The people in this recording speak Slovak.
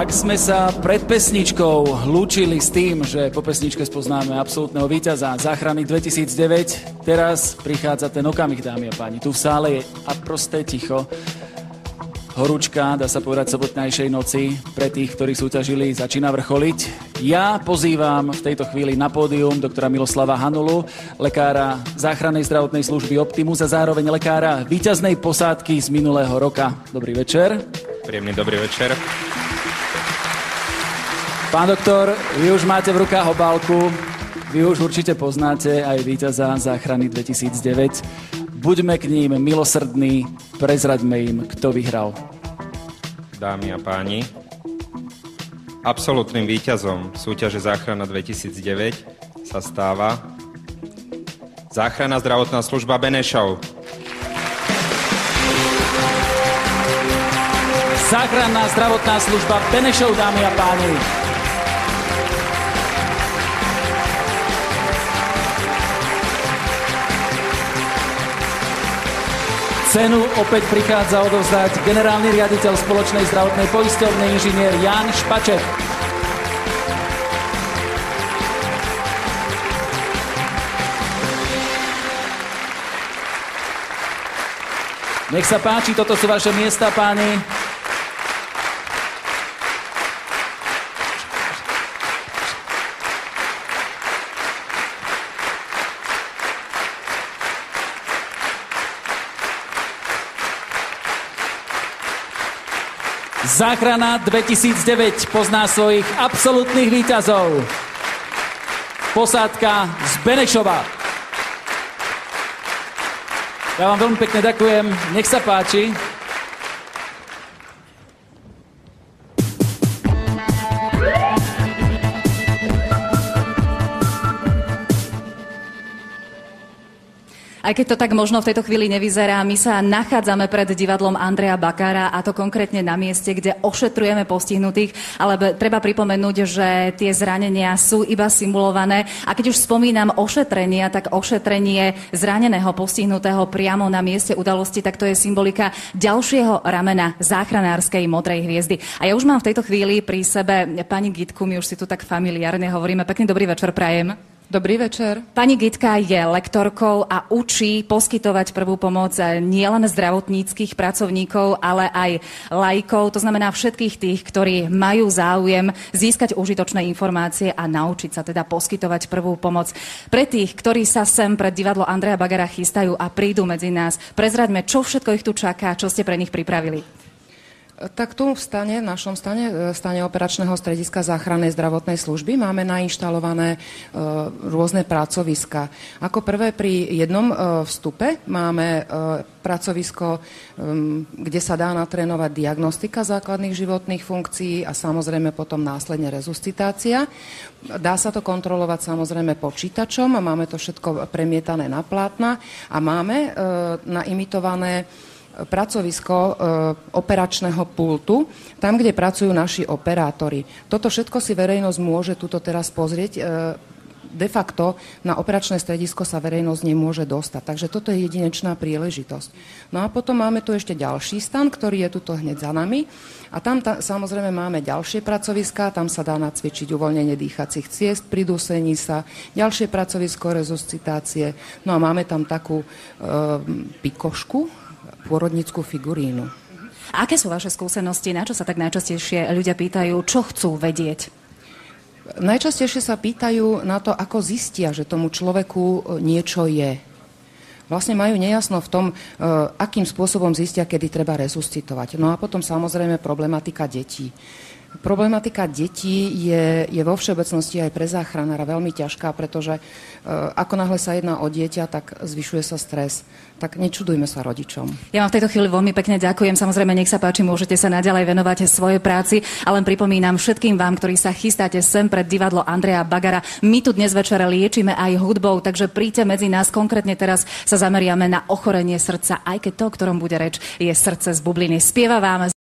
Ak sme sa pred pesničkou lúčili s tým, že po pesničke spoznáme absolútneho víťaza záchrany 2009, teraz prichádza ten okamih, dámy a páni. Tu v sále je a prosté ticho. Horúčka, dá sa povedať, sobotnejšej noci pre tých, ktorí súťažili, začína vrcholiť. Ja pozývam v tejto chvíli na pódium doktora Miloslava Hanulu, lekára záchrannej zdravotnej služby Optimus a zároveň lekára víťaznej posádky z minulého roka. Dobrý večer. Príjemný dobrý večer. Pán doktor, vy už máte v rukách obálku, vy už určite poznáte aj víťaza záchrany 2009. Buďme k ním milosrdní, prezraďme im, kto vyhral. Dámy a páni, absolútnym víťazom súťaže Záchrana 2009 sa stáva Záchranná zdravotná služba Benešov. Záchranná zdravotná služba Benešov, dámy a páni. Cenu opäť prichádza odovzdať generálny riaditeľ spoločnej zdravotnej poisťovne inžinier Ján Špaček. Nech sa páči, toto sú vaše miesta, páni. Záchrana 2009 pozná svojich absolútnych víťazov. Posádka z Benešova. Ja vám veľmi pekne ďakujem. Nech sa páči. Aj keď to tak možno v tejto chvíli nevyzerá, my sa nachádzame pred divadlom Andreja Bakára, a to konkrétne na mieste, kde ošetrujeme postihnutých, ale treba pripomenúť, že tie zranenia sú iba simulované. A keď už spomínam ošetrenia, tak ošetrenie zraneného postihnutého priamo na mieste udalosti, tak to je symbolika ďalšieho ramena záchranárskej modrej hviezdy. A ja už mám v tejto chvíli pri sebe pani Gitku, my už si tu tak familiárne hovoríme. Pekný dobrý večer prajem. Dobrý večer. Pani Gitka je lektorkou a učí poskytovať prvú pomoc nielen zdravotníckych pracovníkov, ale aj laikov, to znamená všetkých tých, ktorí majú záujem získať užitočné informácie a naučiť sa teda poskytovať prvú pomoc. Pre tých, ktorí sa sem pred divadlo Andreja Bagara chystajú a prídu medzi nás, prezraďme, čo všetko ich tu čaká, čo ste pre nich pripravili. Tak tu v našom stane operačného strediska záchrannej zdravotnej služby máme nainštalované rôzne pracoviska. Ako prvé pri jednom vstupe máme pracovisko, kde sa dá natrénovať diagnostika základných životných funkcií a samozrejme potom následne resuscitácia. Dá sa to kontrolovať samozrejme počítačom a máme to všetko premietané na plátna a máme naimitované pracovisko operačného pultu, tam, kde pracujú naši operátori. Toto všetko si verejnosť môže tuto teraz pozrieť. De facto na operačné stredisko sa verejnosť nemôže dostať. Takže toto je jedinečná príležitosť. No a potom máme tu ešte ďalší stan, ktorý je tuto hneď za nami. A tam samozrejme máme ďalšie pracoviská, tam sa dá nacvičiť uvoľnenie dýchacích ciest, pridusení sa, ďalšie pracovisko resuscitácie. No a máme tam takú pikošku, pôrodnickú figurínu. A aké sú vaše skúsenosti? Na čo sa tak najčastejšie ľudia pýtajú? Čo chcú vedieť? Najčastejšie sa pýtajú na to, ako zistia, že tomu človeku niečo je. Vlastne majú nejasno v tom, akým spôsobom zistia, kedy treba resuscitovať. No a potom samozrejme problematika detí. Problematika detí je vo všeobecnosti aj pre záchranára veľmi ťažká, pretože ako náhle sa jedná o dieťa, tak zvyšuje sa stres. Tak nečudujme sa rodičom. Ja vám v tejto chvíli veľmi pekne ďakujem. Samozrejme, nech sa páči, môžete sa naďalej venovať svojej práci. A len pripomínam všetkým vám, ktorí sa chystáte sem pred divadlo Andreja Bagara. My tu dnes večer liečíme aj hudbou, takže príďte medzi nás. Konkrétne teraz sa zameriame na ochorenie srdca, aj keď to, o ktorom bude reč, je srdce z bubliny. Spieva vám